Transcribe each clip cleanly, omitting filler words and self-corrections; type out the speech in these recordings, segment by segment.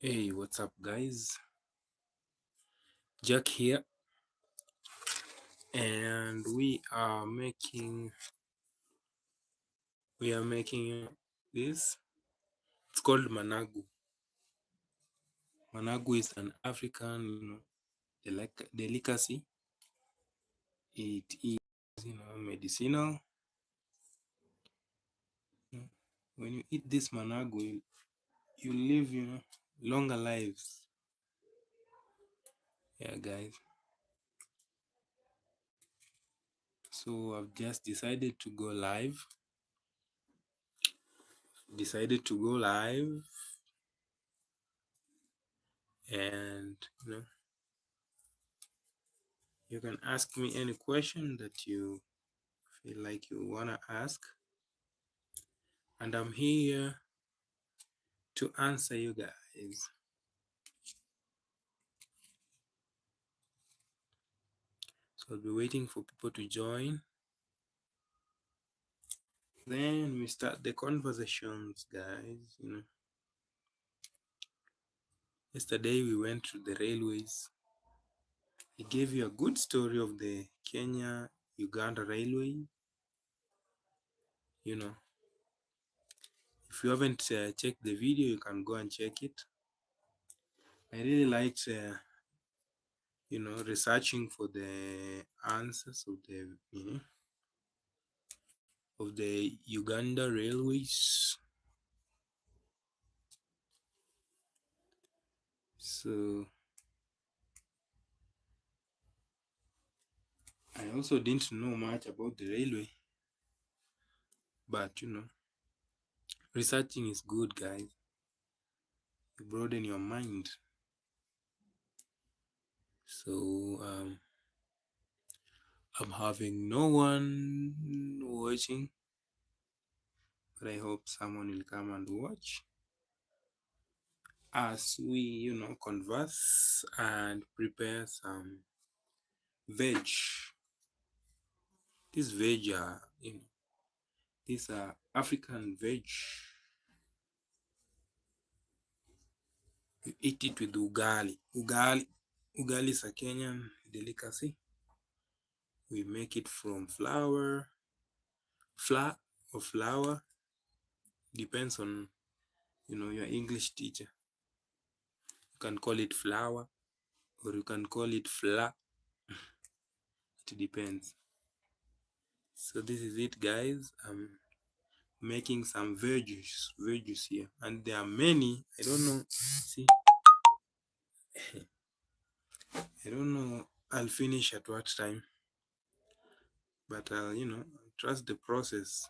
Hey, what's up, guys? Jack here, and we are making this. It's called managu. Managu is an African, delicacy. It is, medicinal. When you eat this managu, you live, longer lives. Yeah, guys. So I've just decided to go live. And you can ask me any question that you feel like you wanna ask, and I'm here to answer you guys. So I'll be waiting for people to join. Then we start the conversations, guys. Yesterday we went to the railways. I gave you a good story of the Kenya-Uganda railway. If you haven't checked the video, you can go and check it. I really liked, researching for the answers of the Uganda railways. So I also didn't know much about the railway, but researching is good, guys. You broaden your mind. So I'm having no one watching, but I hope someone will come and watch as we converse and prepare some veg. These veg are these are African veg. You eat it with ugali. Ugali is a Kenyan delicacy. We make it from flour or flour, depends on your English teacher. You can call it flour or you can call it fla. It depends. So this is it, guys. I'm making some veggies here, and there are many. I don't know. See, I don't know I'll finish at what time, but I'll trust the process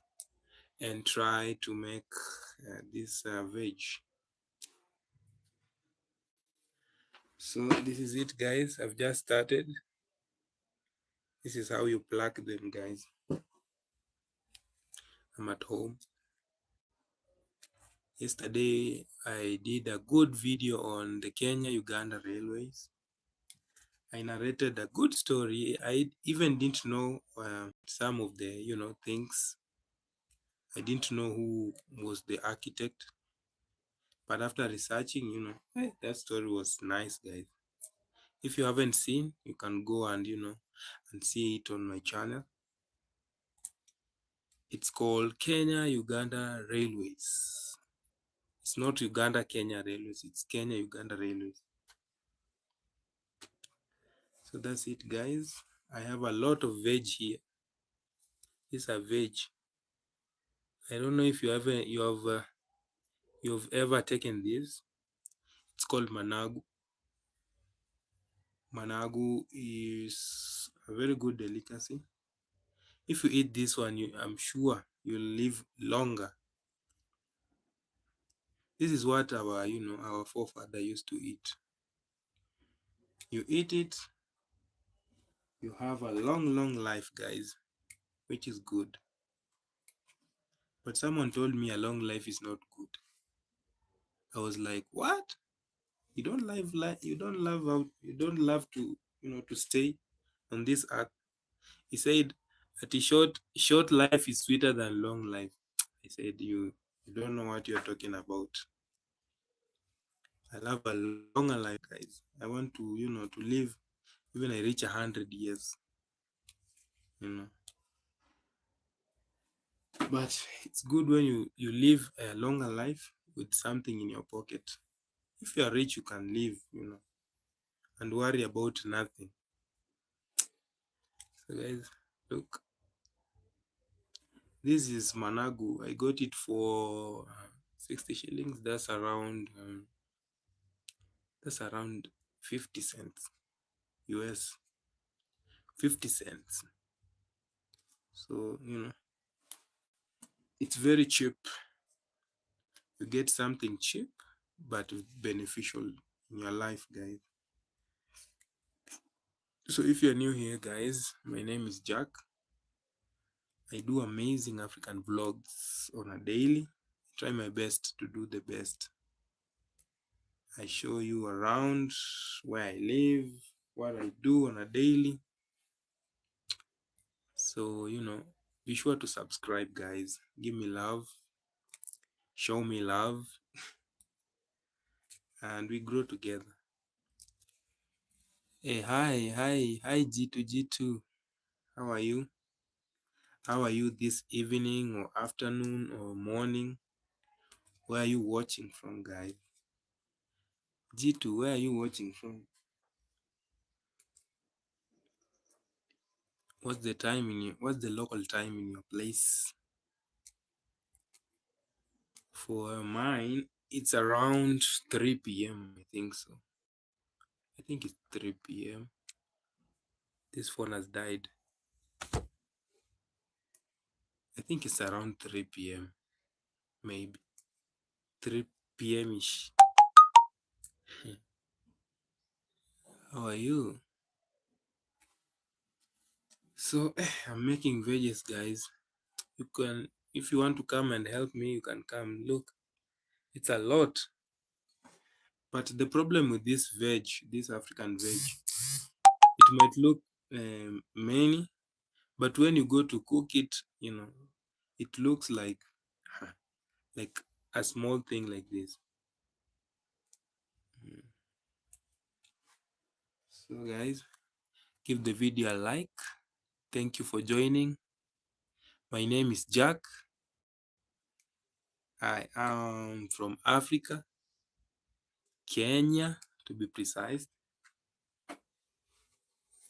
and try to make this veg. So this is it, guys. I've just started. This is how you pluck them, guys. I'm at home. Yesterday I did a good video on the Kenya-Uganda railways. I narrated a good story. I even didn't know some of the things. I didn't know who was the architect, but after researching, that story was nice, guys. If you haven't seen, you can go and and see it on my channel. It's called Kenya-Uganda Railways. It's not Uganda-Kenya Railways, it's Kenya-Uganda Railways. So that's it, guys. I have a lot of veg here. These are veg. I don't know if you've ever taken this. It's called managu. Managu is a very good delicacy. If you eat this one, I'm sure you'll live longer. This is what our forefather used to eat. You eat it, you have a long life, guys, which is good. But someone told me a long life is not good. I was like, what? You don't love to to stay on this earth. He said that short life is sweeter than long life. I said, you don't know what you're talking about. I love a longer life, guys. I want to, to live even I reach 100 years, you know. But it's good when you live a longer life with something in your pocket. If you are rich, you can live, and worry about nothing. So, guys, look, this is Managu. I got it for 60 shillings. That's around 50 cents US. 50 cents. So, it's very cheap. You get something cheap but beneficial in your life, guys. So if you're new here, guys, my name is Jack. I do amazing African vlogs on a daily. Try my best to do the best. I show you around where I live, what I do on a daily. So, be sure to subscribe, guys. Give me love, show me love, and we grow together. Hey, hi, G2G2. How are you? How are you this evening or afternoon or morning? Where are you watching from, guys? G2, where are you watching from? What's the local time in your place? For mine, it's around 3 p.m. I think so. I think it's 3 p.m. This phone has died. I think it's around 3 p.m. Maybe 3 p.m. ish. How are you? So I'm making veggies, guys. You can, if you want to come and help me, you can come. Look, it's a lot. But the problem with this African veg, it might look many, but when you go to cook it, it looks like a small thing like this. So guys, give the video a like. Thank you for joining. My name is Jack. I am from Africa, Kenya to be precise.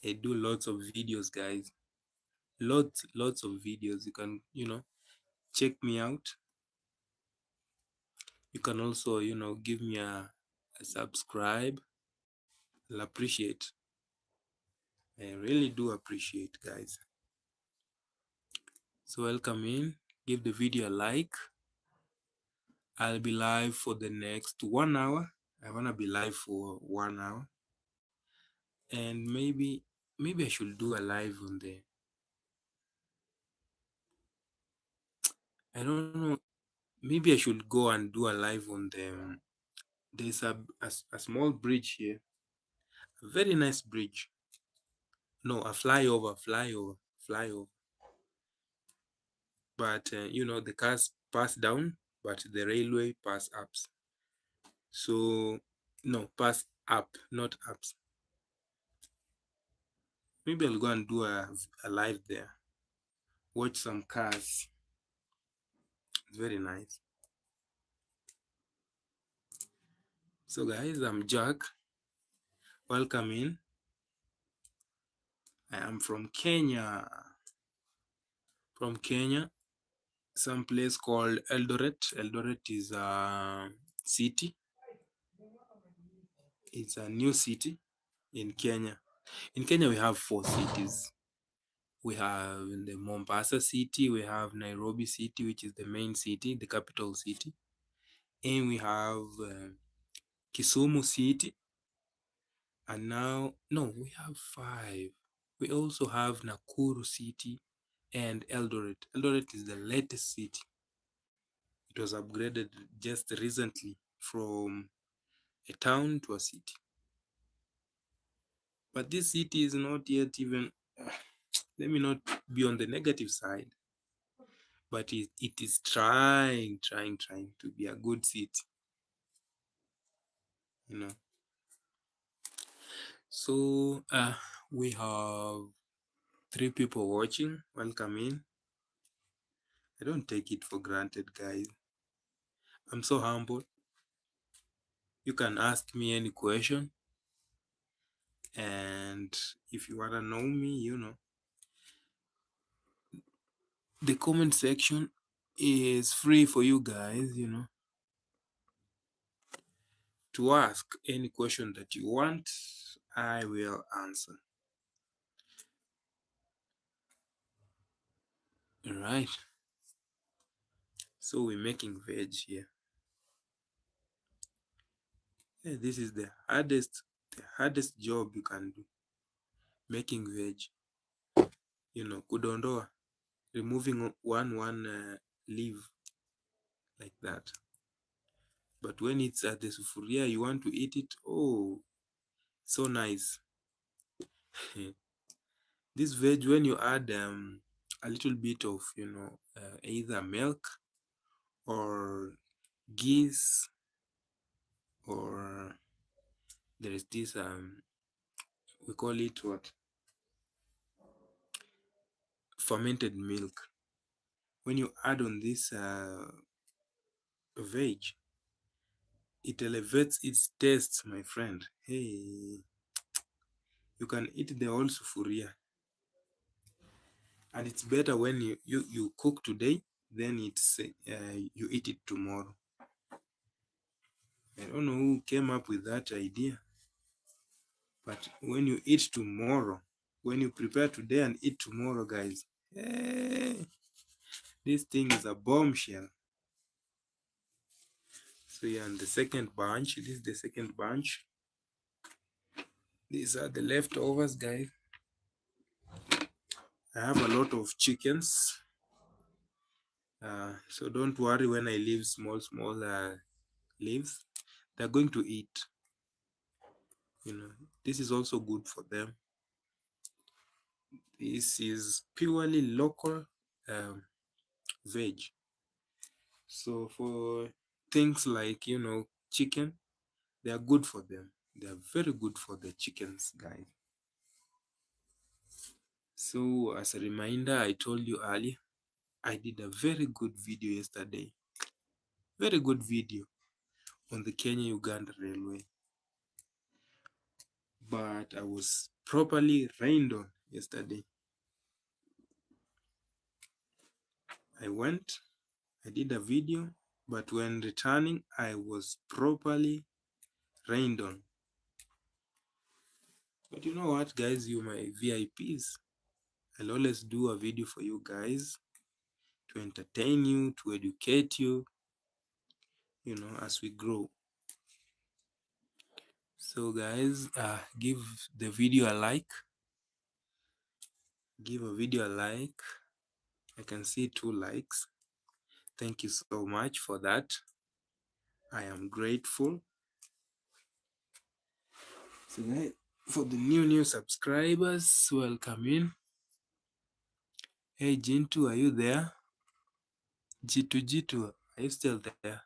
I do lots of videos, guys. Lots of videos. You can, check me out. You can also, give me a subscribe. I'll appreciate. I really do appreciate, guys. So welcome in. Give the video a like. I'll be live for the next 1 hour. I wanna be live for 1 hour. And maybe I should do a live on the, I don't know. Maybe I should go and do a live on the, there's a small bridge here. A very nice bridge. No, a flyover. But the cars pass down, but the railway pass up. So no, pass up, not ups. Maybe I'll go and do a live there. Watch some cars. It's very nice. So guys, I'm Jack. Welcome in. I am from Kenya. From Kenya, some place called Eldoret. Eldoret is a city. It's a new city in Kenya. In Kenya, we have 4 cities. We have the Mombasa city, we have Nairobi city, which is the main city, the capital city. And we have Kisumu city. And now, no, we have 5. We also have Nakuru city and Eldoret. Eldoret is the latest city. It was upgraded just recently from a town to a city. But this city is not yet even, let me not be on the negative side, but it is trying to be a good city. you know. So we have 3 people watching. Welcome in. I don't take it for granted, guys. I'm so humble. You can ask me any question, and if you wanna know me, the comment section is free for you guys, to ask any question that you want. I will answer. All right. So we're making veg here. Yeah, this is the hardest job you can do. Making veg. Kudondoa, removing one leaf like that. But when it's at the sufuria, you want to eat it. Oh, so nice. This veg, when you add a little bit of either milk or geese, or there is this we call it what, fermented milk. When you add on this veg, it elevates its taste, my friend. Hey, you can eat the whole sufuria. And it's better when you cook today, then you eat it tomorrow. I don't know who came up with that idea, but when you eat tomorrow, when you prepare today and eat tomorrow, guys, hey, this thing is a bombshell. So yeah, and the second bunch, this is the second bunch. These are the leftovers, guys. I have a lot of chickens. So don't worry when I leave small leaves. They're going to eat. This is also good for them. This is purely local veg. So for things like, chicken, they are good for them. They are very good for the chickens, guys. So as a reminder, I told you earlier, I did a very good video yesterday. Very good video on the Kenya-Uganda Railway. But I was properly rained on yesterday. I did a video, but when returning, I was properly rained on. But you know what, guys? You my VIPs. I'll always do a video for you guys to entertain you, to educate you, as we grow. So guys, give the video a like. Give a video a like. I can see 2 likes. Thank you so much for that. I am grateful. So guys, for the new subscribers, welcome in. Hey Jintu, are you there? Jitu, are you still there?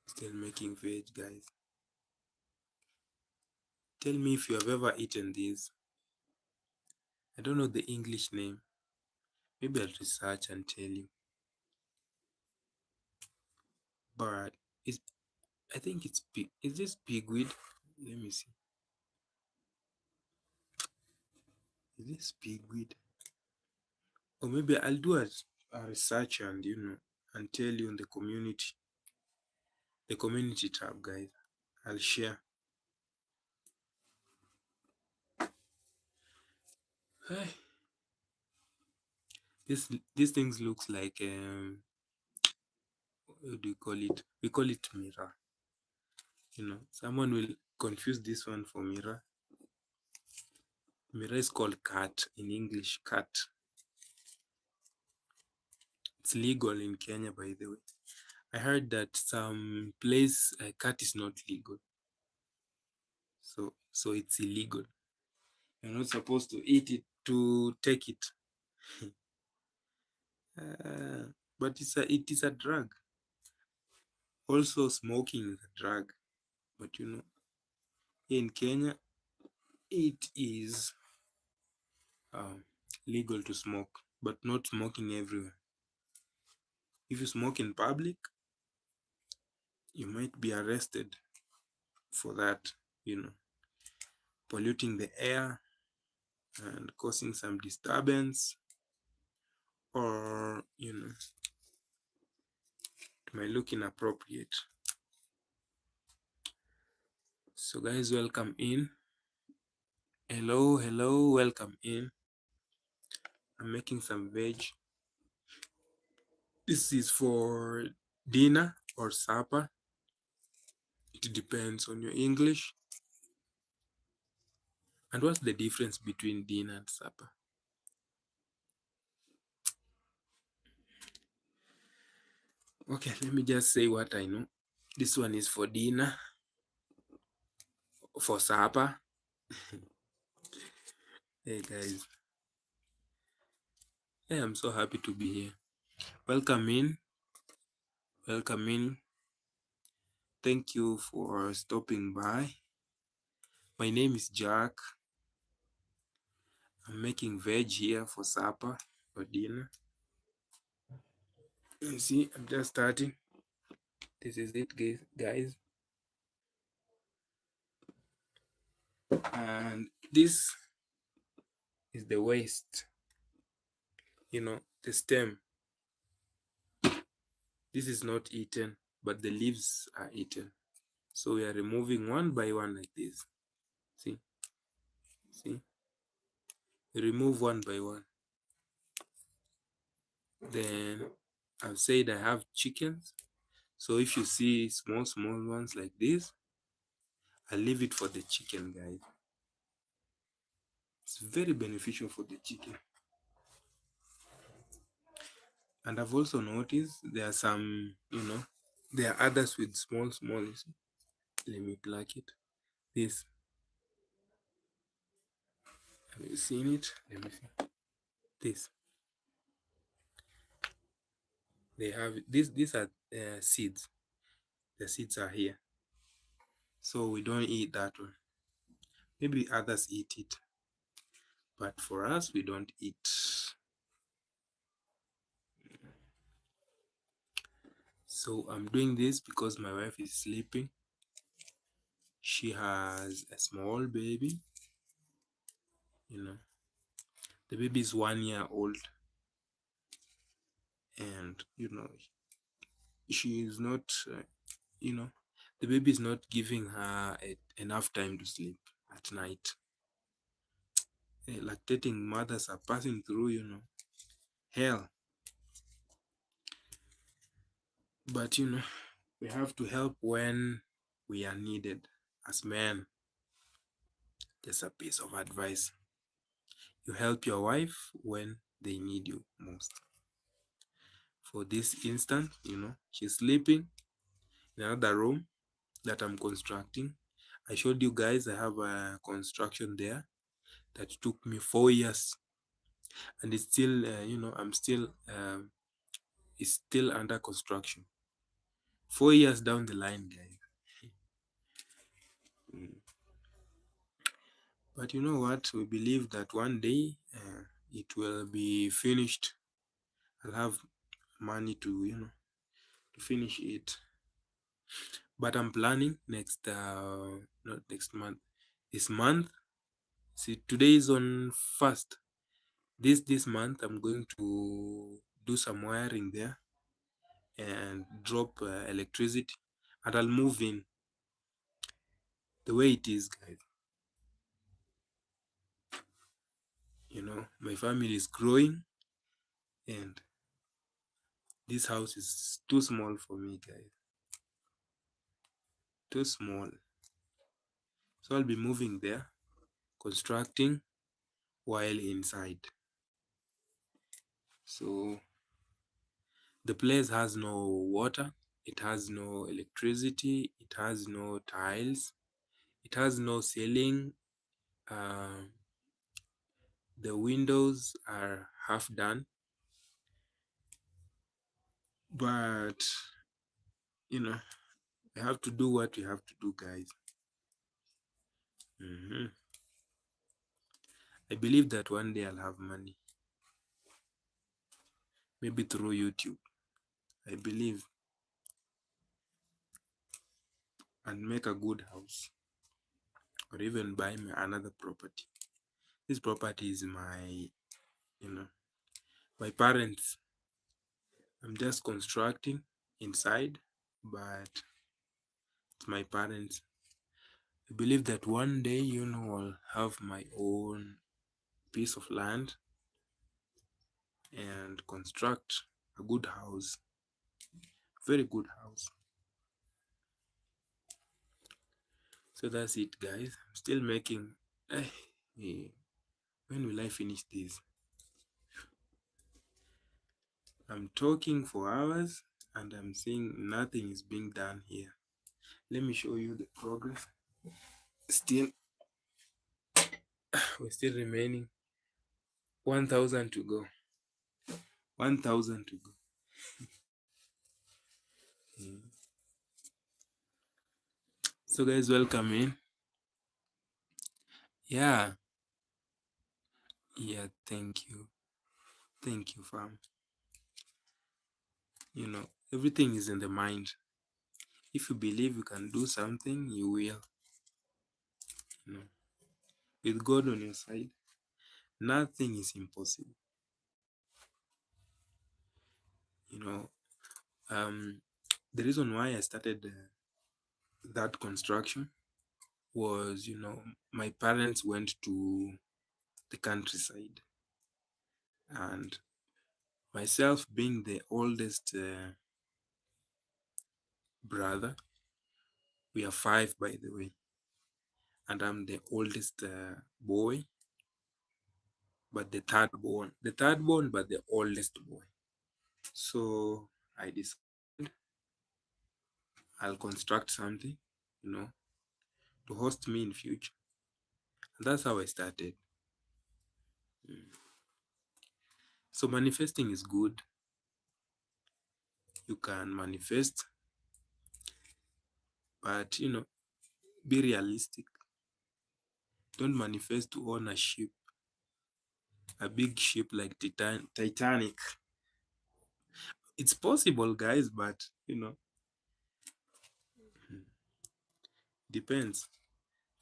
Still making veg, guys. Tell me if you have ever eaten this. I don't know the English name. Maybe I'll research and tell you. But I think it's pig. Is this pigweed? Let me see. Is this pigweed? Or maybe I'll do a research and and tell you in the community tab, guys. I'll share. Hey. These things looks like what do you call it? We call it mirror. Someone will confuse this one for mirror. Mirror is called cat in English. Cat. It's legal in Kenya, by the way. I heard that some place cat is not legal, so it's illegal. You're not supposed to eat it, to take it. But it is a drug. Also, smoking is a drug. But in Kenya, it is legal to smoke, but not smoking everywhere. If you smoke in public, you might be arrested for that, polluting the air and causing some disturbance, or it might look inappropriate. So guys, welcome in. Hello, welcome in. I'm making some veg. This is for dinner or supper. It depends on your English. And what's the difference between dinner and supper? Okay, let me just say what I know. This one is for dinner, for supper. Hey guys. Hey, I'm so happy to be here. Welcome in. Welcome in. Thank you for stopping by. My name is Jack. I'm making veg here for supper or dinner. You see, I'm just starting. This is it, guys. And this is the waste. The stem. This is not eaten, but the leaves are eaten. So we are removing one by one like this. See? We remove one by one. Then I've said I have chickens. So if you see small ones like this, I leave it for the chicken, guys. It's very beneficial for the chicken. And I've also noticed there are some, there are others with small. Let me pluck it. This. Have you seen it? Let me see. This. They have this. These are seeds. The seeds are here. So we don't eat that one. Maybe others eat it. But for us, we don't eat. So I'm doing this because my wife is sleeping. She has a small baby. The baby is 1 year old. And, she is not, the baby is not giving her enough time to sleep at night. Lactating mothers are passing through, hell. But, we have to help when we are needed as men. Just a piece of advice. You help your wife when they need you most. For this instant, she's sleeping in another room that I'm constructing. I showed you guys I have a construction there that took me 4 years, and it's still, it's still under construction. 4 years down the line, guys. But you know what? We believe that one day it will be finished. I'll have money to, to finish it. But I'm planning not next month, this month. See, today is on 1st. This month, I'm going to do some wiring there and drop electricity, and I'll move in. The way it is, guys. My family is growing, and this house is too small for me, guys. Too small. So I'll be moving there, constructing while inside. So the place has no water, it has no electricity, it has no tiles, it has no ceiling. The windows are half done. But you know, we have to do what we have to do, guys. hmm I believe that one day I'll have money, maybe through YouTube. I believe, and make a good house, or even buy me another property. This property is you know, my parents. I'm just constructing inside, but it's my parents. I believe that one day, I'll have my own piece of land and construct a good house, very good house. So that's it, guys. I'm still making. Eh, eh, when will I finish this? I'm talking for hours and I'm seeing nothing is being done here. Let me show you the progress. Still, we're still remaining 1,000 to go. 1,000 to go. Mm. So, guys, welcome in. Yeah, yeah, thank you. Thank you, fam. Everything is in the mind. If you believe you can do something, you will. You know, with God on your side, nothing is impossible. You know, the reason why I started that construction was, my parents went to the countryside, and myself being the oldest brother, we are five, by the way, and I'm the oldest boy, but the third born, but the oldest boy. So I decided I'll construct something, you know, to host me in future. And that's how I started. Mm. So manifesting is good. You can manifest, but be realistic. Don't manifest to own a ship, a big ship like Titanic. It's possible, guys, but depends.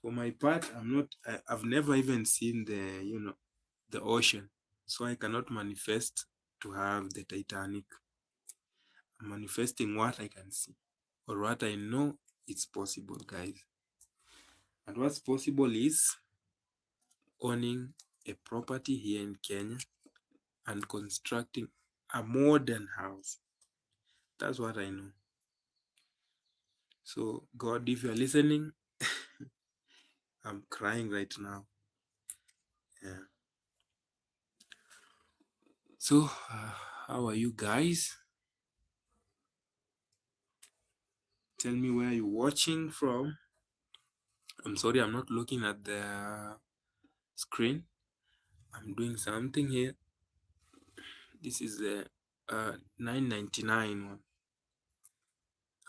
For my part, I've never even seen the ocean, so I cannot manifest to have the Titanic. I'm manifesting what I can see or what I know it's possible, guys. And what's possible is owning a property here in Kenya and constructing a modern house. That's what I know. So, God, if you're listening, I'm crying right now. Yeah. So, how are you guys? Tell me where you're watching from. I'm sorry, I'm not looking at the screen. I'm doing something here. This is the 999 one.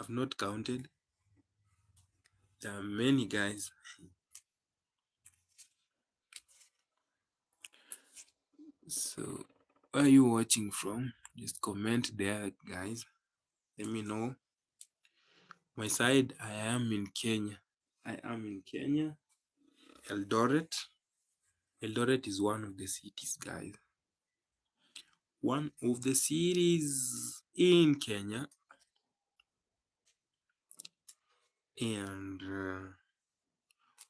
I've not counted. There are many, guys. So, where are you watching from? Just comment there, guys. Let me know. My side, I am in Kenya. I am in Kenya. Eldoret. Eldoret is one of the cities, guys. One of the cities in Kenya. And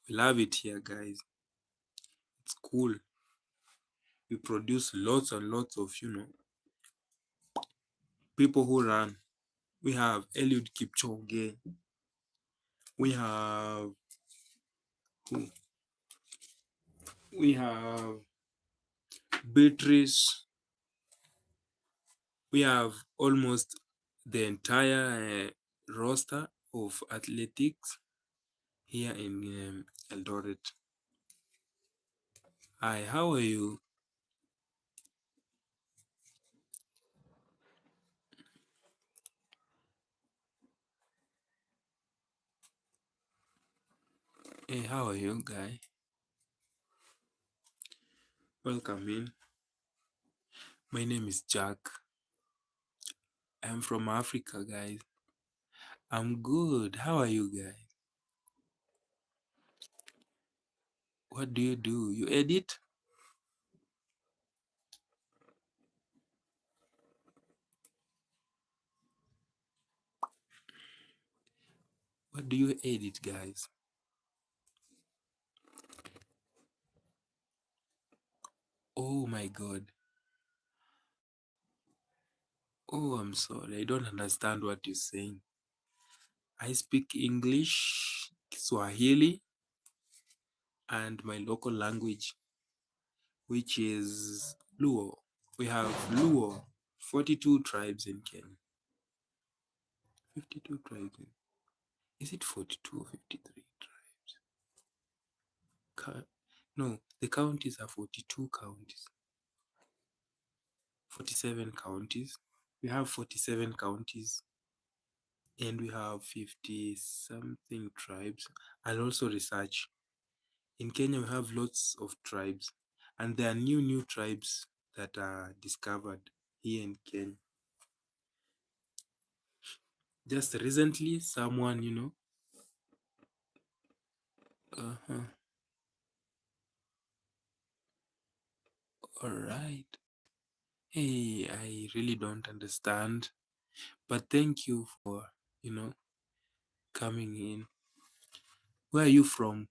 we love it here, guys. It's cool. We produce lots and lots of, people who run. We have Eliud Kipchoge. We have who? We have Beatrice. We have almost the entire roster of athletics here in Eldoret. Hi, how are you? Hey, how are you, guy? Welcome in. My name is Jack. I'm from Africa, guys. I'm good. How are you, guys? What do? You edit? What do you edit, guys? Oh my god. Oh, I'm sorry. I don't understand what you're saying. I speak English, Swahili, and my local language, which is Luo. We have Luo, 42 tribes in Kenya. 52 tribes. Is it 42 or 53 tribes? No, the counties are 42 counties. 47 counties. We have 47 counties and we have 50 something tribes, and also research. In Kenya, we have lots of tribes, and there are new tribes that are discovered here in Kenya. Just recently, someone, uh-huh. All right. Hey, I really don't understand, but thank you for, coming in. Where are you from?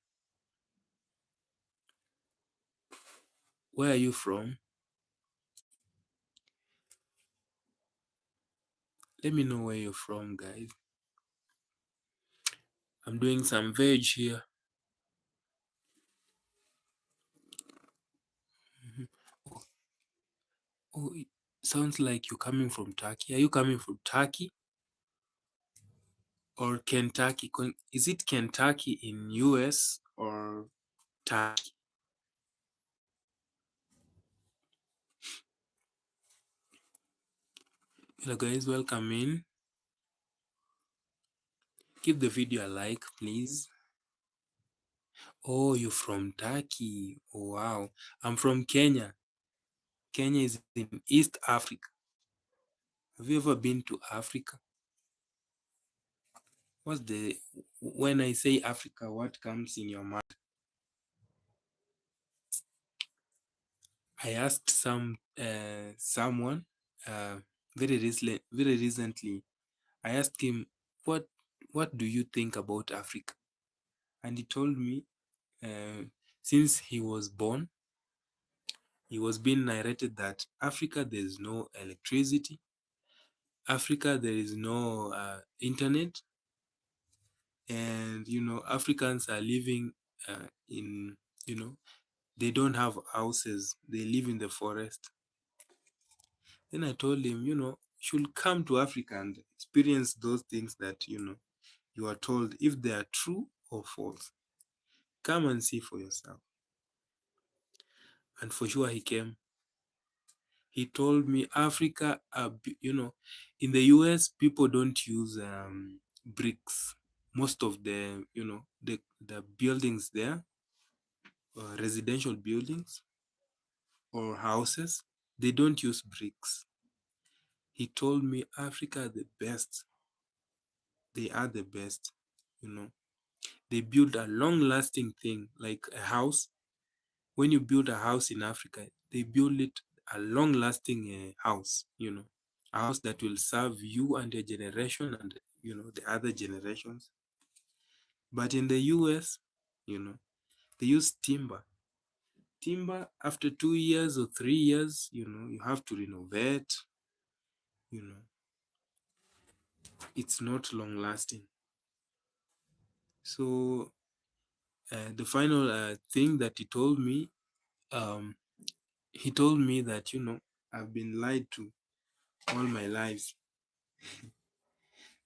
Where are you from? Let me know where you're from, guys. I'm doing some veg here. Mhm. Oh, it sounds like you're coming from Turkey. Are you coming from Turkey or Kentucky? Is it Kentucky in US or Turkey? Hello, guys. Welcome in. Give the video a like, please. Oh, you're from Turkey. Oh, wow. I'm from Kenya. Kenya is in East Africa. Have you ever been to Africa? When I say Africa, what comes in your mind? I asked someone uh, very recently. I asked him, what what do you think about Africa? And he told me, uh, since he was born, he was being narrated that Africa there is no electricity, Africa there is no internet, and Africans are living in they don't have houses, they live in the forest. Then I told him, you should come to Africa and experience those things that you are told, if they are true or false. Come and see for yourself. And for sure he came. He told me Africa, in the US, people don't use bricks. Most of the buildings there, residential buildings or houses, they don't use bricks. He told me Africa are the best. They are the best. You know, they build a long-lasting thing like a house. When you build a house in Africa, they build it a long-lasting house. A house that will serve you and your generation and the other generations. But in the US, they use timber. Timber, after 2 years or 3 years, you have to renovate. You know, it's not long-lasting. So the final thing that um, he told me that I've been lied to all my lives.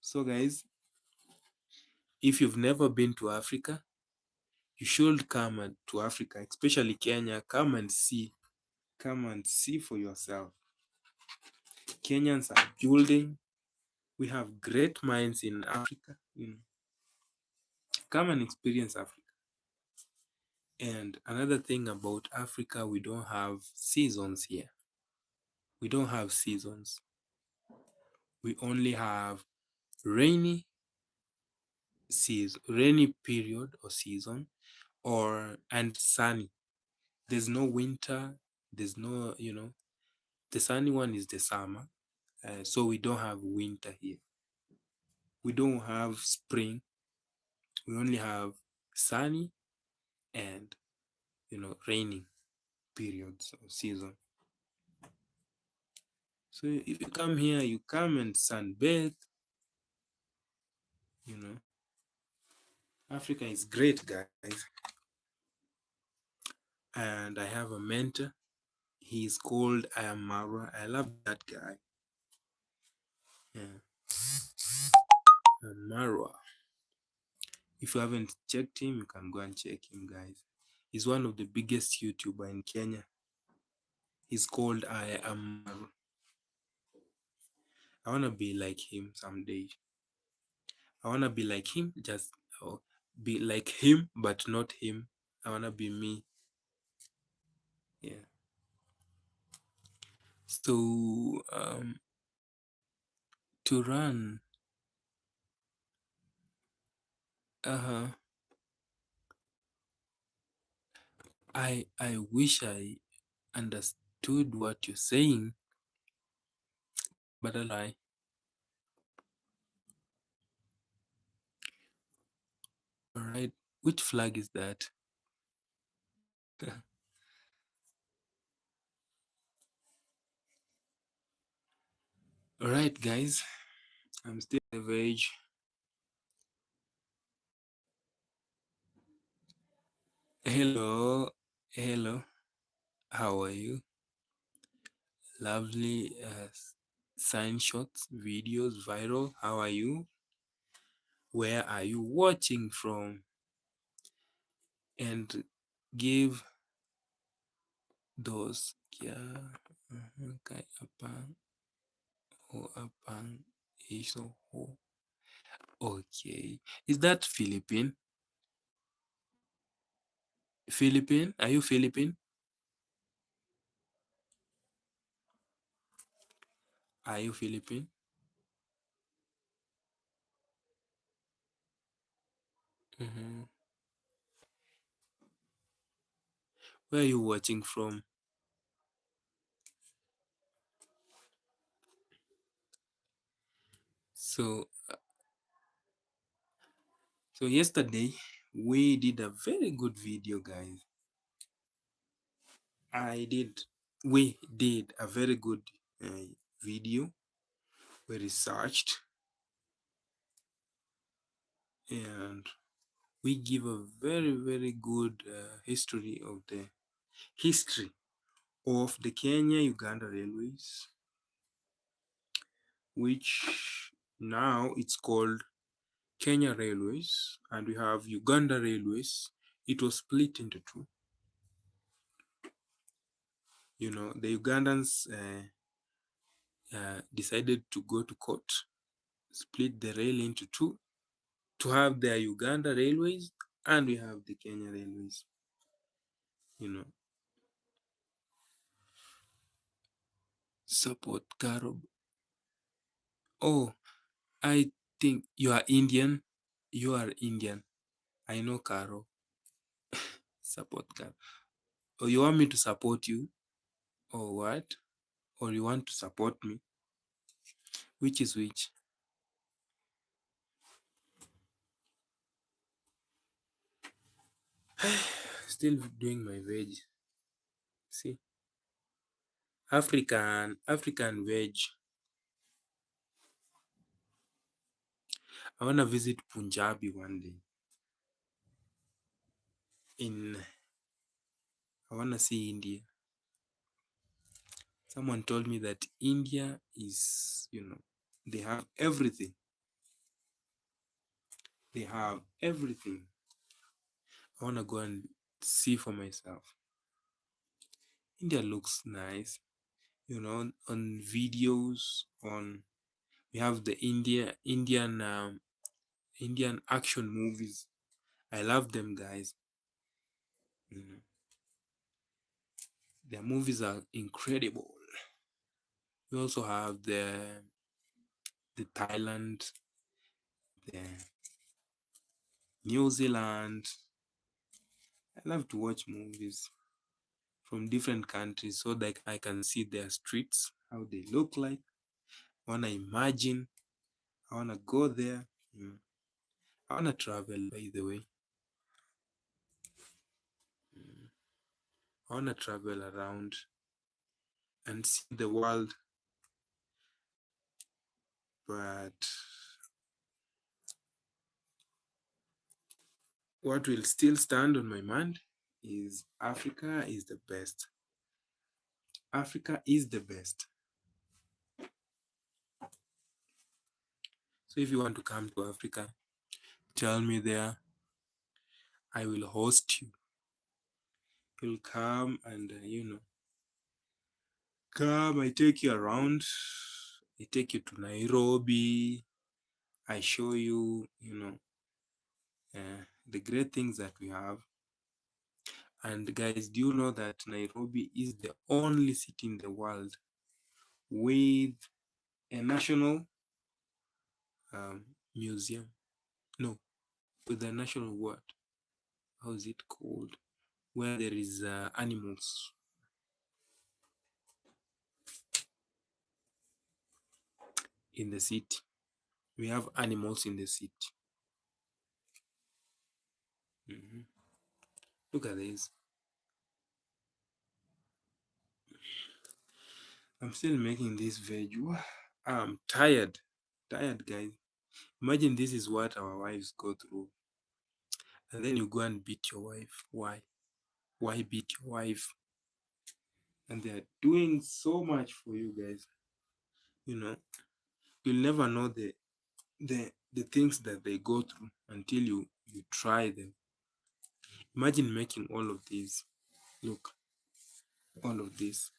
So guys, if you've never been to Africa, you should come to Africa, especially Kenya. Come and see for yourself. Kenyans are building. We have great minds in Africa. Come and experience Africa. And another thing about Africa, we don't have seasons here. We don't have seasons. We only have rainy season, rainy period or season, or and sunny. There's no winter. There's no, the sunny one is the summer. So we don't have winter here. We don't have spring. We only have sunny and raining periods or season. So if you come here, you come and sunbathe. You know, Africa is great, guys. And I have a mentor. He's called I am Marwa. I love that guy. Yeah, Marwa. If you haven't checked him, you can go and check him, guys. He's one of the biggest YouTuber in Kenya. He's called I am Marwa. I wanna be like him someday. I wanna be like him, just be like him, but not him. I wanna be me. Yeah. So to run, uh-huh. I wish I understood what you're saying, but I lie. All right. Which flag is that? All right, guys. I'm still of age. Hello. Hello. How are you? Lovely sign shots, videos, viral. How are you? Where are you watching from? And give those kay apang o apang iso ho. Okay. Is that Philippine? Philippine? Are you Philippine? Are you Philippine? Mm-hmm. Where are you watching from? So, so yesterday we did a very good video, guys. We did a very good video. We researched and we give a very, very good history of the Kenya-Uganda Railways, which now it's called Kenya Railways, and we have Uganda Railways. It was split into two. The Ugandans decided to go to court, split the rail into two, to have their Uganda Railways, and we have the Kenya Railways. Support Karo. Oh, I think you are Indian. You are Indian. I know Karo. Support Karo. Oh, you want me to support you? Or what? Or you want to support me? Which is which? Still doing my veg. See? African veg. I wanna visit Punjabi one day. I wanna see India. Someone told me that India is, they have everything. They have everything. I wanna go and see for myself. India looks nice, on videos. We have the Indian action movies. I love them, guys. Mm. Their movies are incredible. We also have the Thailand, the New Zealand. I love to watch movies from different countries so that I can see their streets, how they look like. I wanna imagine. I wanna go there. Mm. I wanna travel, by the way. Mm. I wanna travel around and see the world, but what will still stand on my mind is Africa is the best. Africa is the best. So if you want to come to Africa, tell me there. I will host you. You'll come and come. I take you around. I take you to Nairobi. I show you, the great things that we have. And guys, do you know that Nairobi is the only city in the world with a national museum? No, with a national what? How is it called? Where there is animals in the city. We have animals in the city. Mhm. Look at this. I'm still making this veg. I'm tired. Tired, guys. Imagine this is what our wives go through. And then you go and beat your wife. Why? Why beat your wife? And they are doing so much for you guys. You know, you'll never know the things that they go through until you try them. Imagine making all of these. Look, all of this.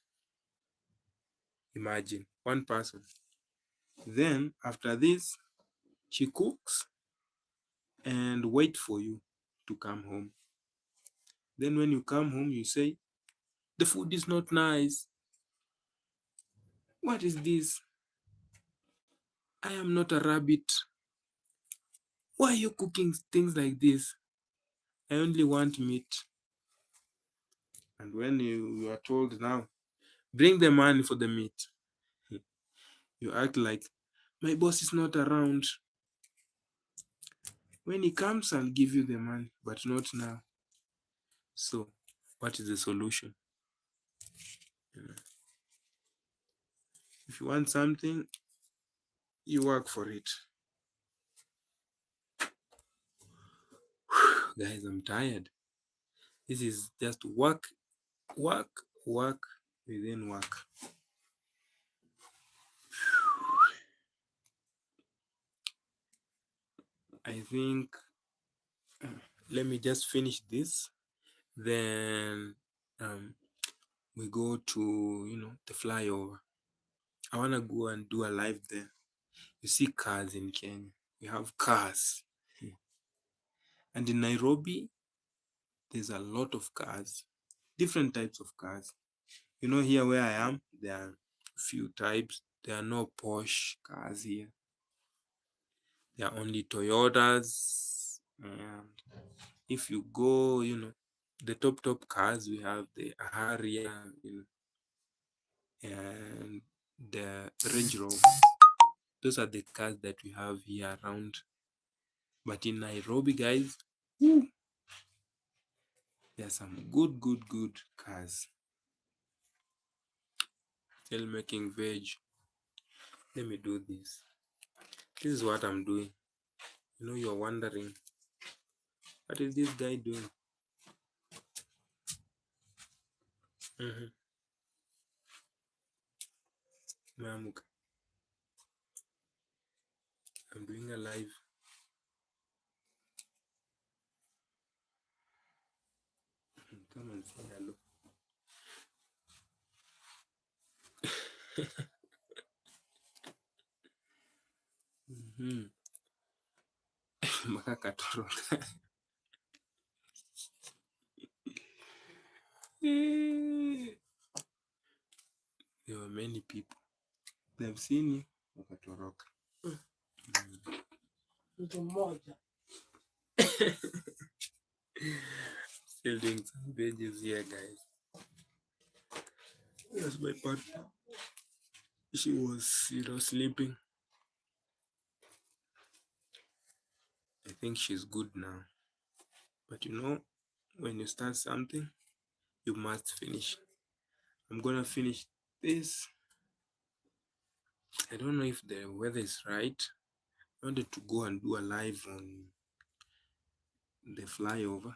Imagine one person. Then after this, she cooks and wait for you to come home. Then when you come home, you say, the food is not nice. What is this? I am not a rabbit. Why are you cooking things like this? I only want meat. And when you are told now, bring the money for the meat, you act like, my boss is not around. When he comes, I'll give you the money, but not now. So, what is the solution? If you want something, you work for it. Guys, I'm tired. This is just work, work, work within work. I think let me just finish this. Then we go to the flyover. I wanna go and do a live there. You see cars in Kenya. We have cars. And in Nairobi, there's a lot of cars. Different types of cars. Here where I am, there are few types. There are no Porsche cars here. There are only Toyotas. And if you go, the top cars, we have the Harrier, and the Range Rover. Those are the cars that we have here around. But in Nairobi, guys, there are some good cars. Still making veg. Let me do this. This is what I'm doing. You're wondering, what is this guy doing? Mamuka. I'm doing a live. Come and say hello. Makakatoroka. There were many people. They've seen you wakatoroka. Mtu mmoja. Still doing some pages here, guys. That's my partner. She was, sleeping. I think she's good now. But when you start something, you must finish. I'm gonna finish this. I don't know if the weather is right. I wanted to go and do a live on the flyover.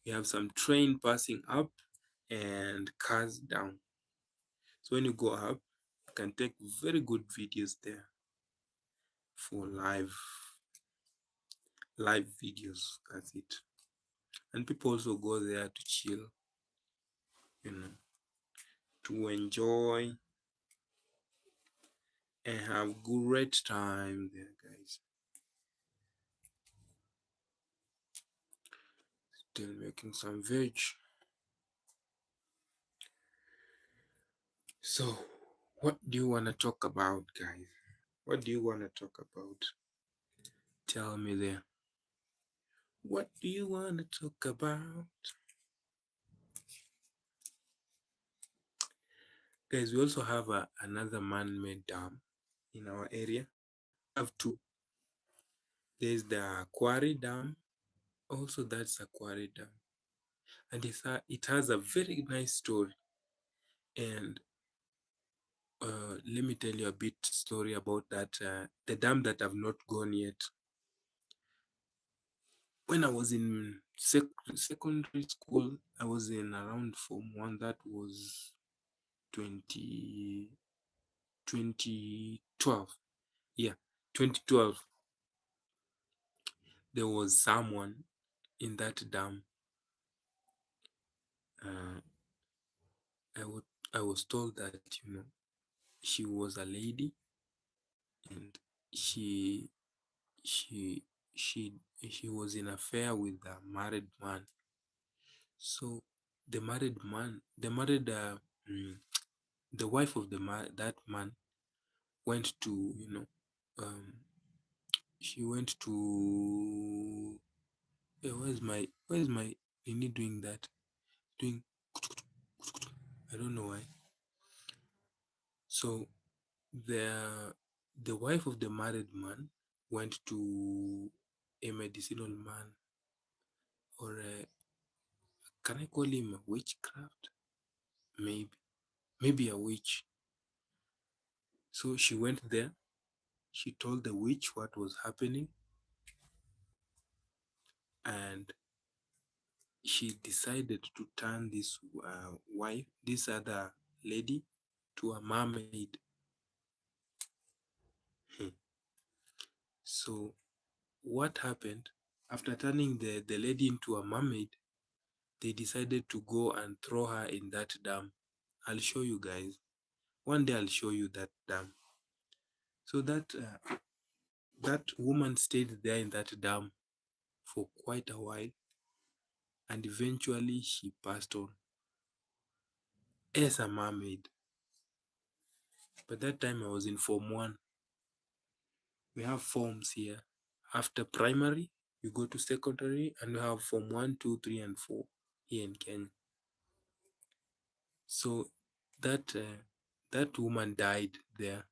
We have some train passing up and cars down. So when you go up, you can take very good videos there for live videos. That's it. And people also go there to chill, to enjoy and have great time there, guys. Still making some veg. So what do you want to talk about, guys? What do you want to talk about? Tell me there. What do you want to talk about? Guys, we also have another man-made dam in our area. We have two. There's the quarry dam. Also, that's a quarry dam. And it has a very nice story. And let me tell you a bit story about that. The dam that I've not gone yet. When I was in secondary school, I was in around Form 1. That was 2012. Yeah, 2012. There was someone in that dam. I was told that she was a lady, and she she she she was in affair with a married man. So the married man, the wife of that man went to she went to where's my Nini doing that, doing I don't know why. So the wife of the married man went to a medicinal man, or can I call him a witchcraft? Maybe a witch. So she went there. She told the witch what was happening, and she decided to turn this this other lady, to a mermaid. So what happened after turning the lady into a mermaid? They decided to go and throw her in that dam. I'll show you guys. One day I'll show you that dam. So that woman stayed there in that dam for quite a while, and eventually she passed on as a mermaid. But that time I was in Form 1. We have forms here. After primary, you go to secondary, and we have Form 1, 2, 3, and 4 here in Kenya. So that woman died there.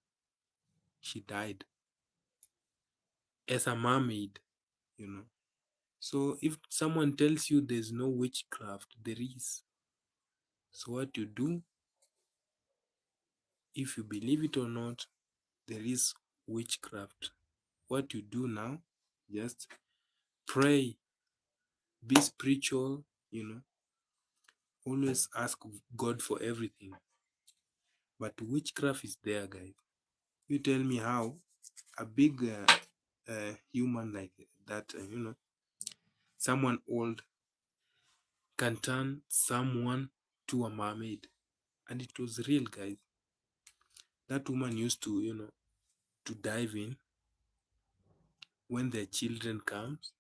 She died as a mermaid, So if someone tells you there's no witchcraft, there is. So what you do, if you believe it or not, there is witchcraft. What you do now, just pray, be spiritual, always ask God for everything. But witchcraft is there, guys. You tell me how a big human like that, someone old, can turn someone to a mermaid. And it was real, guys. That woman used to, to dive in when their children comes,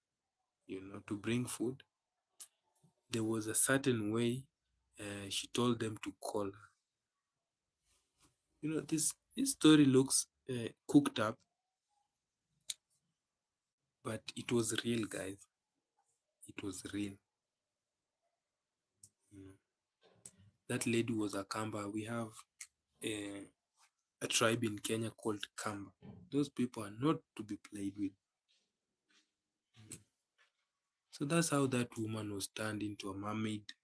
to bring food. There was a certain way She told them to call her. This story looks cooked up, but it was real, guys. It was real. Mm. That lady was a Kamba. We have a tribe in Kenya called Kamba. Those people are not to be played with. So that's how that woman was turned into a mermaid,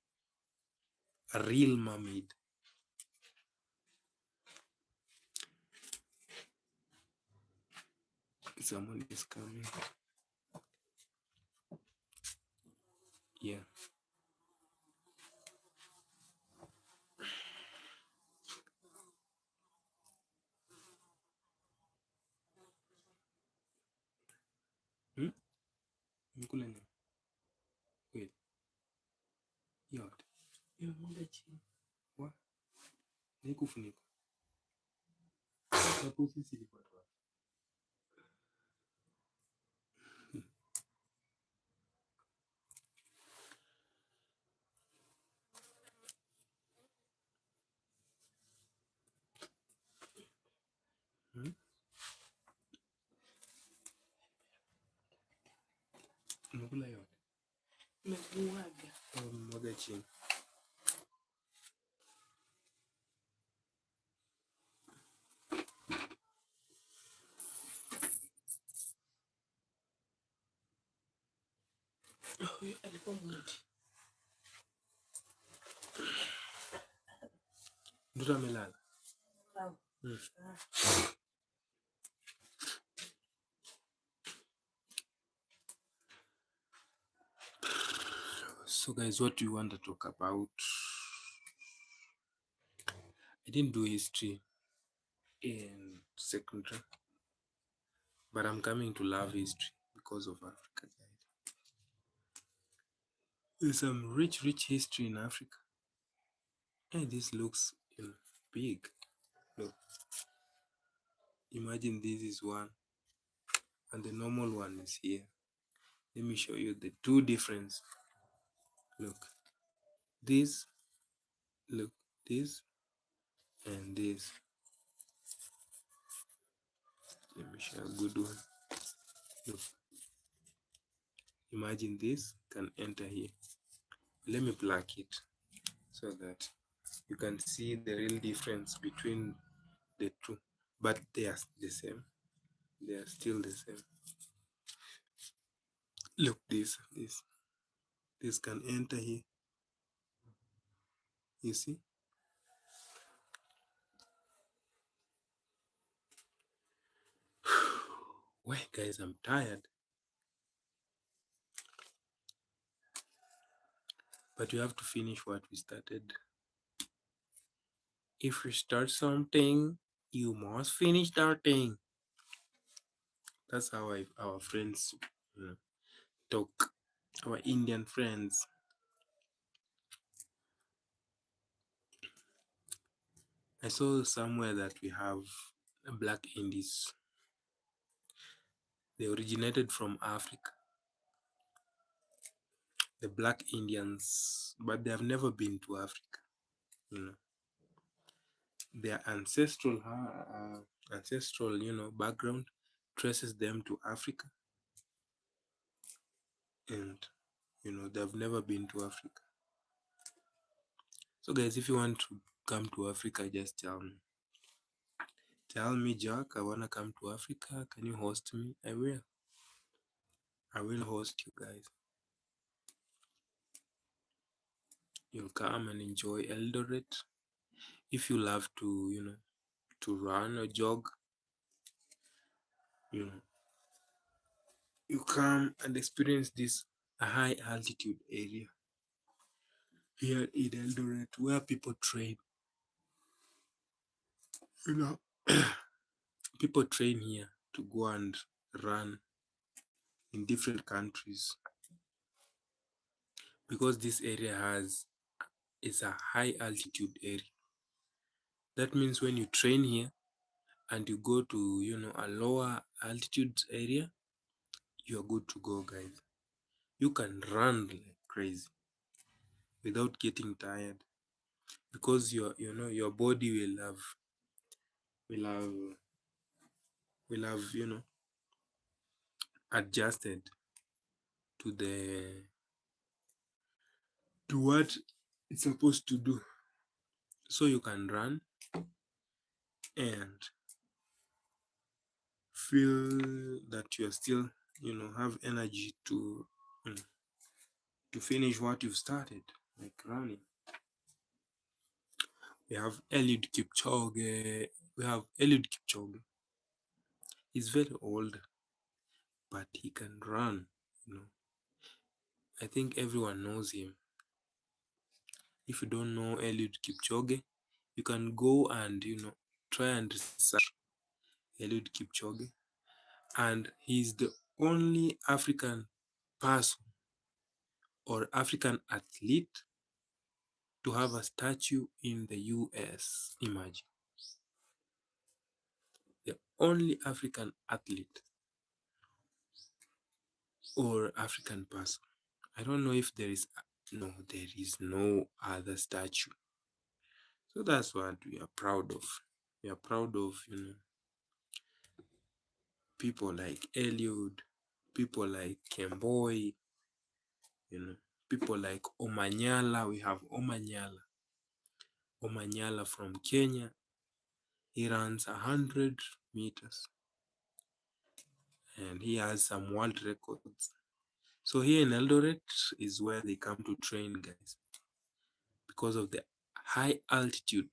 a real mermaid. Someone is coming. Yeah. Hmm? Mkula nini? Wait. Yote. Yo, mwanga chini. Wa? Nikufunika. Hapo sisi ilikuwa tu. Hmm? Umekula yote. Nimemwaga. Mwaga chini. Huyu alikuwa mwindi. Mtoto amelala. Hmm. So guys, what do you want to talk about? I didn't do history in secondary, but I'm coming to love history because of Africa, guys. There's some rich history in Africa. Hey, this looks big. Look, imagine this is one, and the normal one is here. Let me show you the two difference. Look, this, look, this, and this. Let me show a good one. Look, imagine this can enter here. Let me plug it so that you can see the real difference between the two, but they are the same. They are still the same. Look, this can enter here. You see? Why, guys, I'm tired. But you have to finish what we started. If you start something, you must finish that thing. That's how our friends talk. Our Indian friends. I saw somewhere that we have black Indies. They originated from Africa. The black Indians, but they have never been to Africa. Their ancestral background traces them to Africa, and they've never been to Africa. So guys, if you want to come to Africa, just tell me. Tell me, Jack, I wanna come to Africa. Can you host me? I will. I will host you guys. You'll come and enjoy Eldoret. If you love to, to run or jog, you come and experience this high altitude area here in Eldoret where people train. People train here to go and run in different countries because this area is a high altitude area. That means when you train here and you go to a lower altitude area, you are good to go, guys. You can run like crazy without getting tired. because your body will have adjusted to the to what it's supposed to do. So you can run and feel that you're still have energy you know, to finish what you've started, like running. We have Eliud Kipchoge. We have Eliud Kipchoge. He's very old, but he can run. You know, I think everyone knows him. If you don't know Eliud Kipchoge, you can go and try and research Eliud Kipchoge, and he's the only African person or African athlete to have a statue in the US. Imagine, the only African athlete or African person. I don't know if there is no other statue. So that's what we are proud of. We are proud of, people like Eliud, people like Kemboy, you know, people like Omanyala. We have Omanyala. Omanyala from Kenya. He runs 100 meters and he has some world records. So here in Eldoret is where they come to train, guys, because of the high altitude.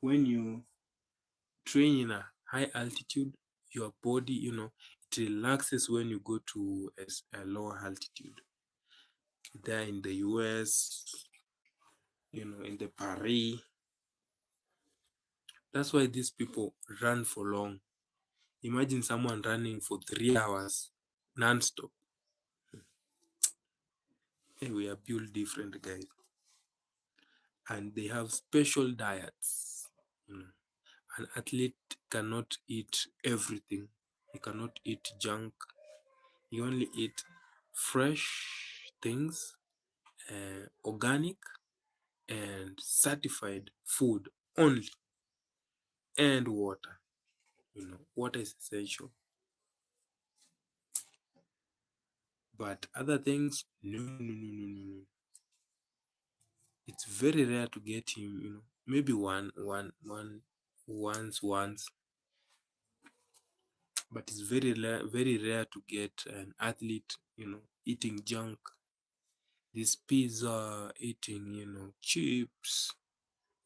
When you train in a high altitude, your body, it relaxes when you go to a lower altitude. There in the US, in the Paris. That's why these people run for long. Imagine someone running for 3 hours non-stop. Hey, we are built different, guys. And they have special diets. An athlete cannot eat everything. He cannot eat junk. He only eat fresh things, organic and certified food only, and water. Water is essential. But other things, no, no, no, no, no, no. It's very rare to get him, maybe once, but it's very rare to get an athlete, eating junk, this pizza, eating, chips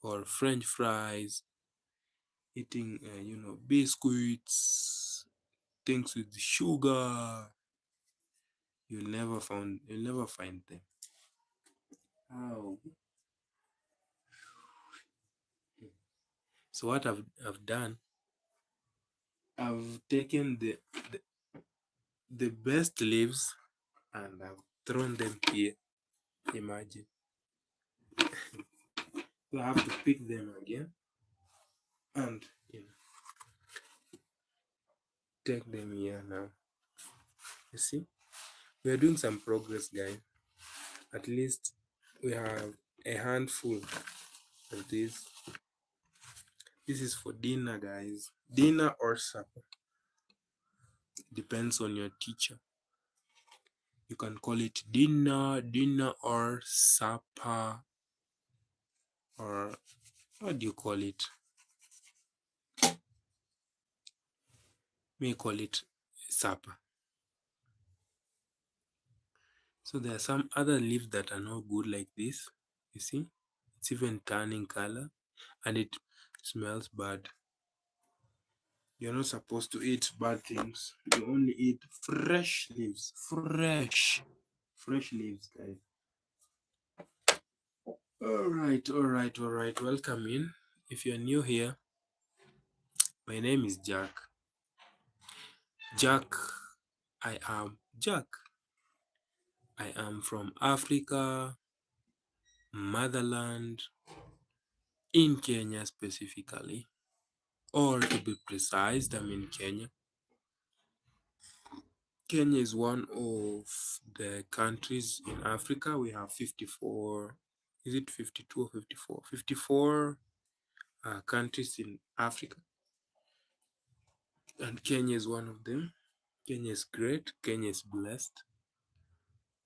or French fries, eating, biscuits, things with sugar. You'll never find them. How? So what I've done, I've taken the best leaves and I've thrown them here. Imagine. So I have to pick them again and take them here now. You see, we are doing some progress, guys. At least we have a handful of these. This is for dinner, guys. Dinner or supper. Depends on your teacher. You can call it dinner or supper, or what do you call it? May call it supper. So there are some other leaves that are not good like this. You see, it's even turning color and it smells bad. You're not supposed to eat bad things. You only eat fresh leaves. Fresh leaves, guys. All right. Welcome in. If you're new here, my name is Jack. I am Jack. I am from Africa, motherland, in Kenya specifically, or to be precise, I'm in Kenya. Kenya is one of the countries in Africa. We have 54 Is it 52 or 54? 54 countries in Africa, and Kenya is one of them. Kenya is great. Kenya is blessed.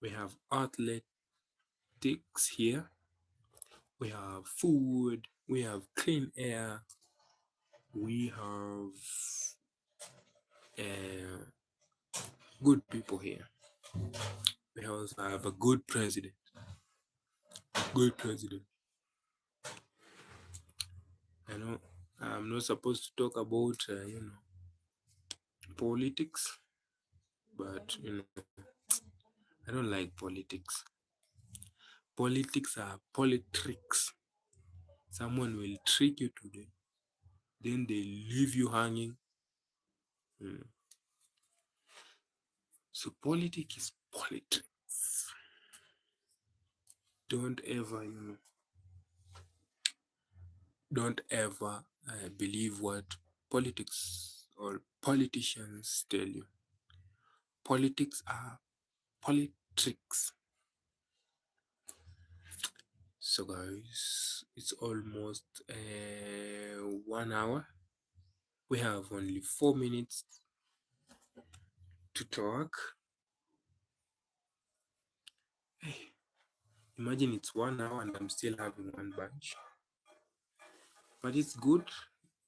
We have athletics here. We have food. We have clean air. We have uh, good people here. We also have a good president. Good president. I know I'm not supposed to talk about politics, but I don't like politics. Politics are politics. Someone will trick you today, then they leave you hanging. Mm. So politics is politics. Don't ever, don't ever believe what politics or politicians tell you. Politics are politics. So guys, it's almost 1 hour. We have only 4 minutes to talk. Hey, imagine it's 1 hour and I'm still having one bunch. But it's good.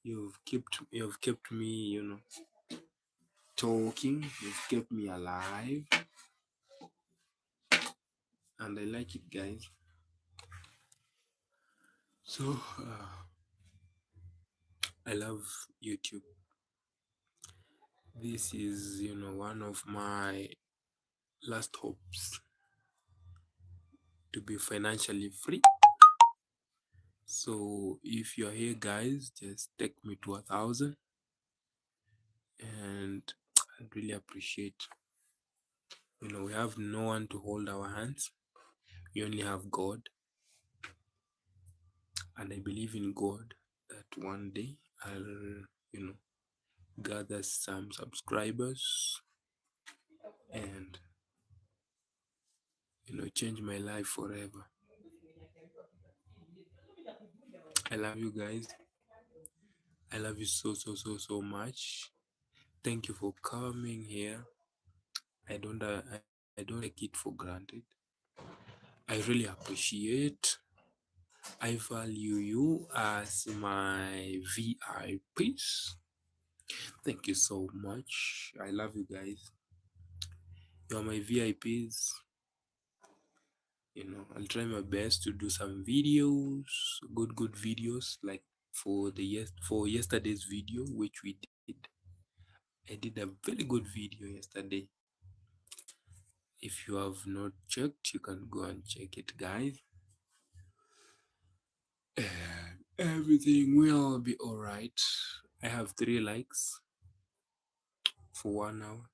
You've kept me, talking. You've kept me alive, and I like it, guys. So I love YouTube. This is, one of my last hopes to be financially free. So if you're here, guys, just take me to 1,000, and I'd really appreciate. We have no one to hold our hands. We only have God, and I believe in God that one day I'll, gather some subscribers and change my life forever. I love you guys. I love you so much. Thank you for coming here. I don't take it for granted. I really appreciate. I value you as my VIPs. Thank you so much. I love you guys. You're my VIPs. I'll try my best to do some videos, good videos, like for yesterday's video, which we did. I did a very good video yesterday. If you have not checked, you can go and check it, guys. And everything will be all right. I have 3 likes for 1 hour.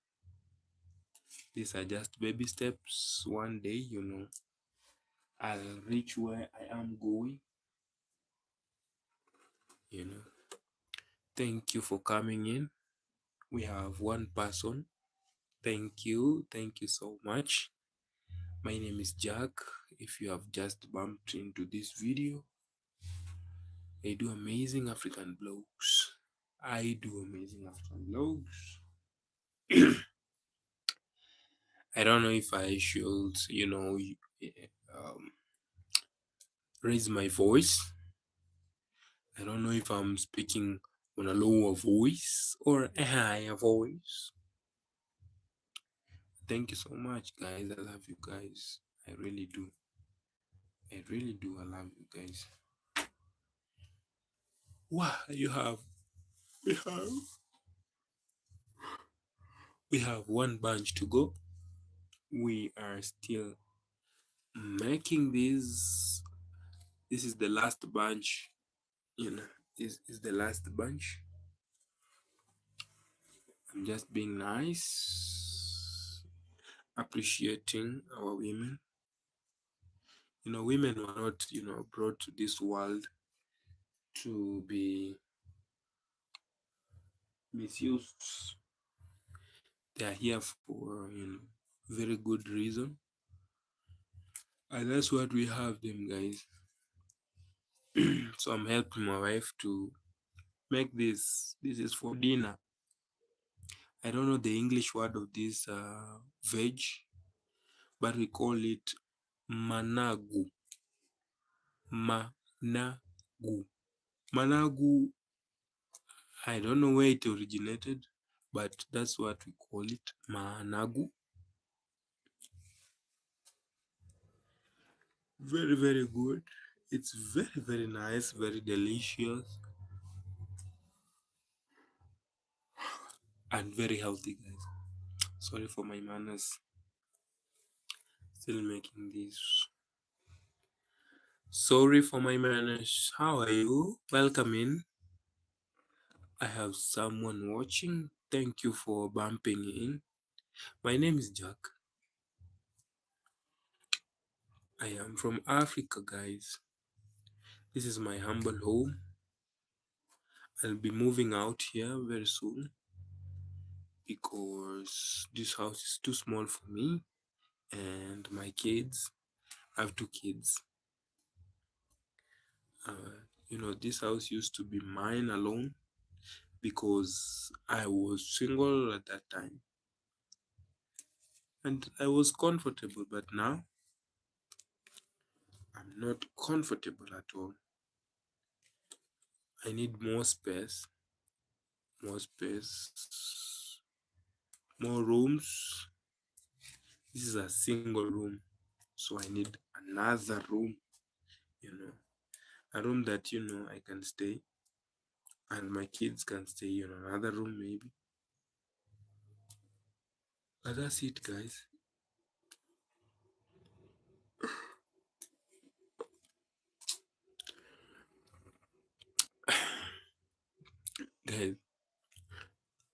These are just baby steps. One day, I'll reach where I am going. Thank you for coming in. We have one person. Thank you so much. My name is Jack. If you have just bumped into this video, I do amazing African blogs. I don't know if I should, um, raise my voice. I don't know if I'm speaking on a lower voice or a higher voice. Thank you so much, guys. I love you guys. I really do. I really do. I love you guys. Wow, we have one bunch to go. We are still making this. This is the last bunch. This is the last bunch. I'm just being nice, appreciating our women. Women were not, brought to this world to be misused. They are here for, very good reason. And that's what we have them, guys. So I'm helping my wife to make this. This is for dinner. I don't know the English word of this veg, but we call it managu. Managu. Managu, I don't know where it originated, but that's what we call it. Managu. Very, very good. It's very, very nice, very delicious, and very healthy, guys. Sorry for my manners. Still making this. Sorry for my manners. How are you? Welcome in. I have someone watching. Thank you for bumping in. My name is Jack. I am from Africa, guys. This is my humble home. I'll be moving out here very soon because this house is too small for me and my kids. I have two kids. This house used to be mine alone because I was single at that time and I was comfortable, but now I'm not comfortable at all. I need more space, more rooms. This is a single room, so I need another room, a room that I can stay and my kids can stay in another room maybe. But that's it, guys. Guys,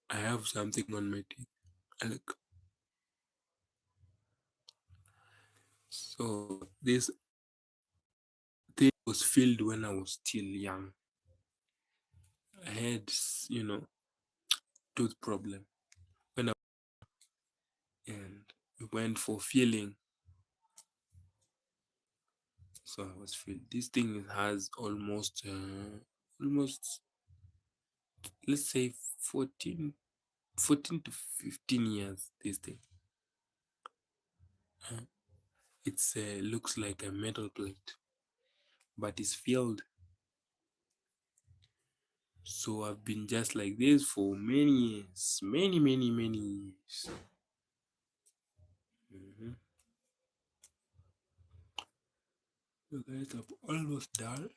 I have something on my teeth. Look. So this thing was filled when I was still young. I had, tooth problem when I and we went for filling. So I was filled. This thing has almost let's say 14 to 15 years. This thing. It's looks like a metal plate, but it's filled. So I've been just like this for many years, many years. So guys, I'm almost done.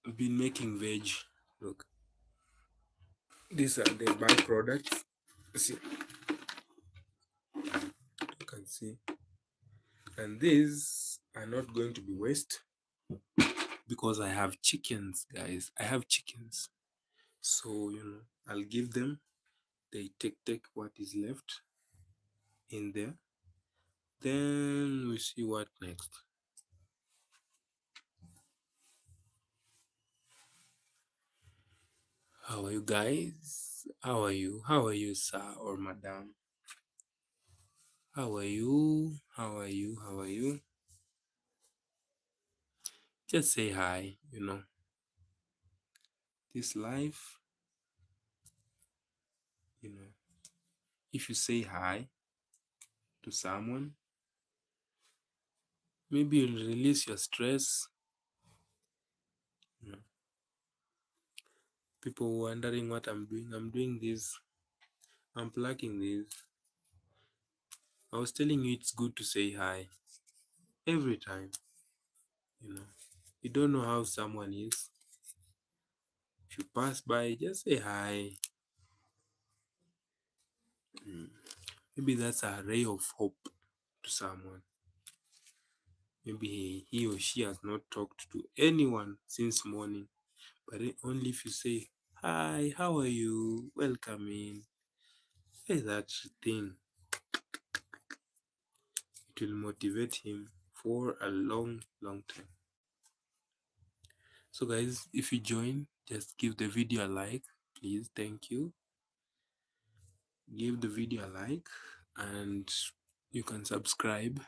I've been making veg. Look, these are the byproducts. See, you can see, and these are not going to be waste because I have chickens, guys. I have chickens, so I'll give them. They take what is left in there. Then we see what next. How are you guys? How are you? How are you, sir or madam? How are you? How are you? How are you? Just say hi, This life, you know, if you say hi to someone, maybe you'll release your stress. You know, people wondering what I'm doing. I'm doing this. I'm plucking this. I was telling you it's good to say hi every time. You don't know how someone is. If you pass by, just say hi. Maybe that's a ray of hope to someone. Maybe he or she has not talked to anyone since morning, but only if you say, hi, how are you? Welcome in. Say that thing. It will motivate him for a long, long time. So guys, if you join, just give the video a like, please. Thank you. Give the video a like and you can subscribe,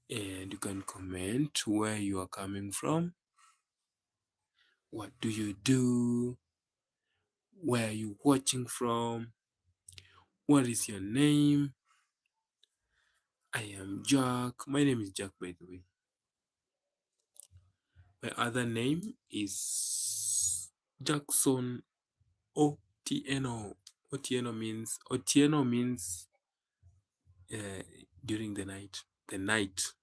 and you can comment where you are coming from. What do you do? Where are you watching from? What is your name? I am Jack. My name is Jack, by the way. My other name is Jackson Otieno. Otieno means during the night. The night.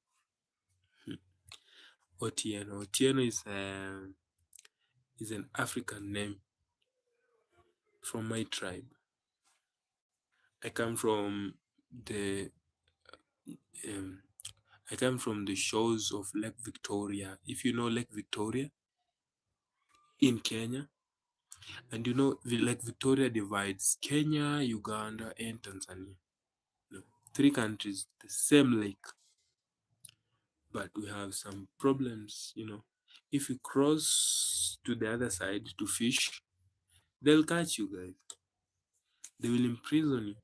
Otieno. Otieno is an African name from my tribe. I come from the um, shores of Lake Victoria. If you know Lake Victoria in Kenya, and you know Lake Victoria divides Kenya, Uganda, and Tanzania. No, 3 countries, the same lake, but we have some problems. If you cross to the other side to fish, they'll catch you guys. They will imprison you,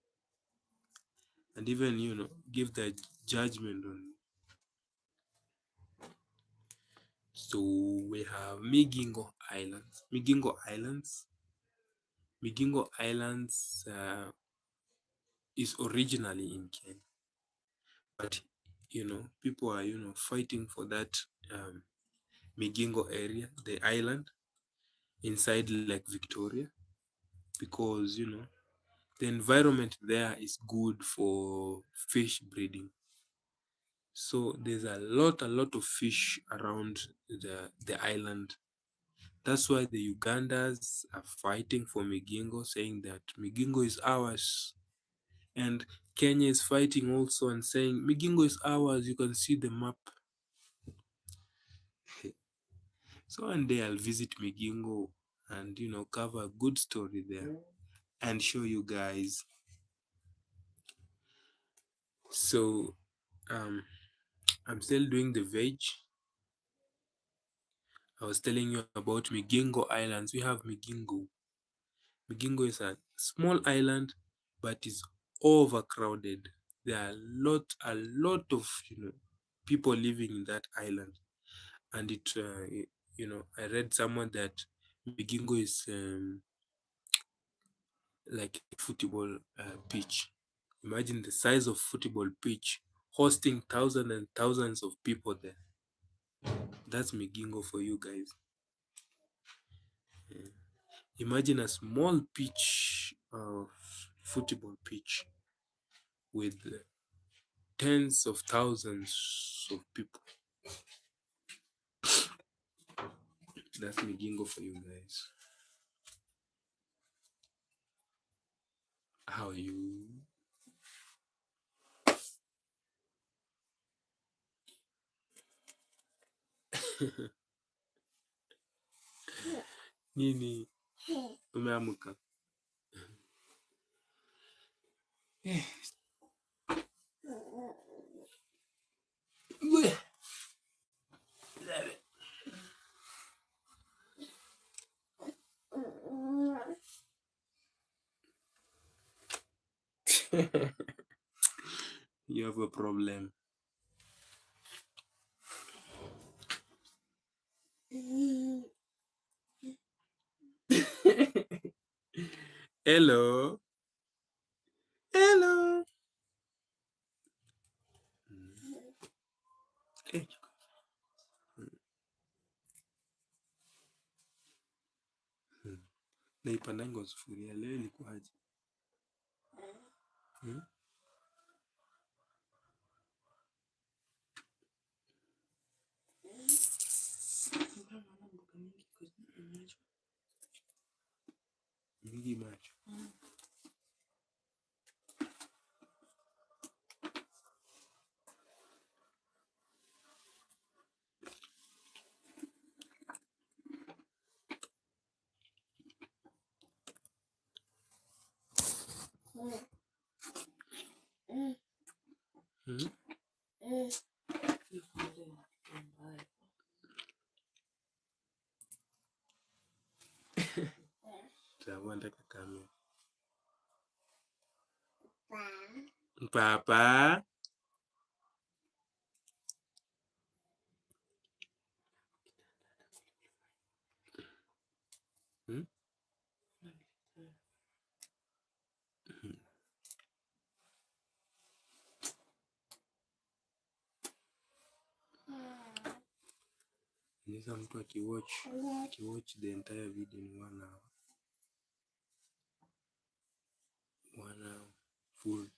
and even give their judgment on you. So we have Migingo Islands is originally in Kenya, but people are fighting for that Migingo area, the island inside Lake Victoria, because the environment there is good for fish breeding. So there's a lot of fish around the island. That's why the Ugandans are fighting for Migingo, saying that Migingo is ours. And Kenya is fighting also and saying Migingo is ours. You can see the map. So one day I'll visit Migingo and cover a good story there and show you guys. So I'm still doing the veg. I was telling you about Migingo Islands. We have Migingo. Migingo is a small island, but is overcrowded. There are a lot of people living in that island, and I read someone that Migingo is like a football pitch. Imagine the size of football pitch hosting thousands and thousands of people there. That's Migingo for you guys. Yeah. Imagine a small pitch of football pitch with tens of thousands of people. That's Migingo for you guys. How are you? Nini? Umeamka? You have a problem. Hello. Hello. Eh, Naipandango sufuria leo ilikuwaje? Mingi macho. Tawanda kakamia. Papa. Hmm? Nisa mtu akiwatch the entire video in 1 hour. 1 hour full.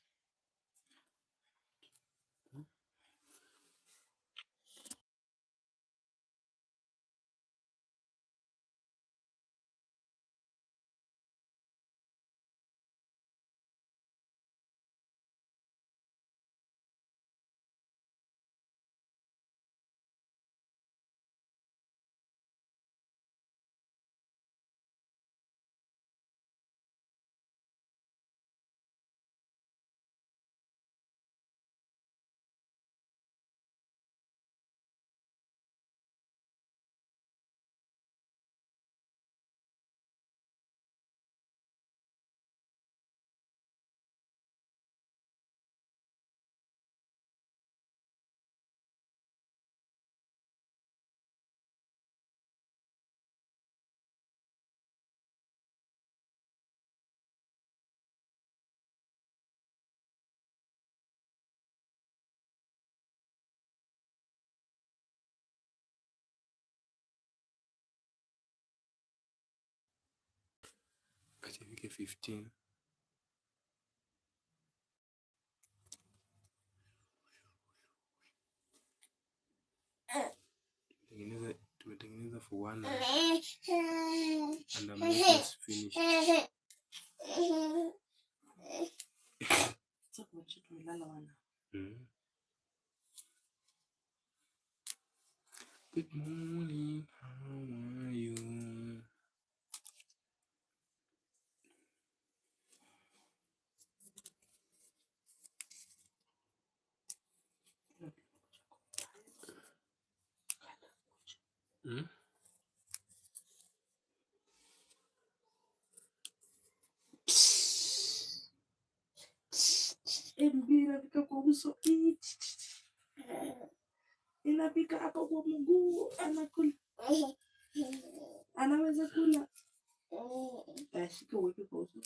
Acha ifike 15. Tumetengeneza for 1 hour. And I'm almost finished. Good morning, how are you? Inapika kwa uso, inapika hapo kwa mguu, anakula, anaweza kula. Ashika uweke kwa uso.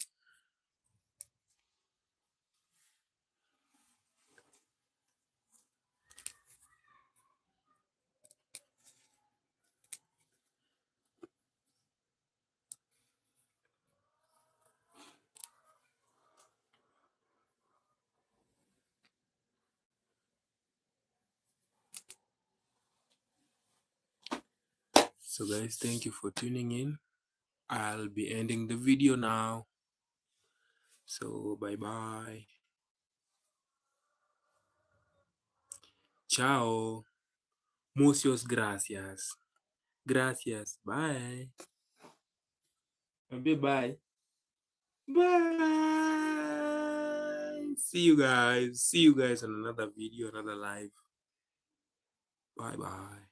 So guys, thank you for tuning in. I'll be ending the video now. So bye bye. Ciao. Muchas gracias. Gracias. Bye. Bye. Bye. See you guys. See you guys on another video, another live. Bye bye.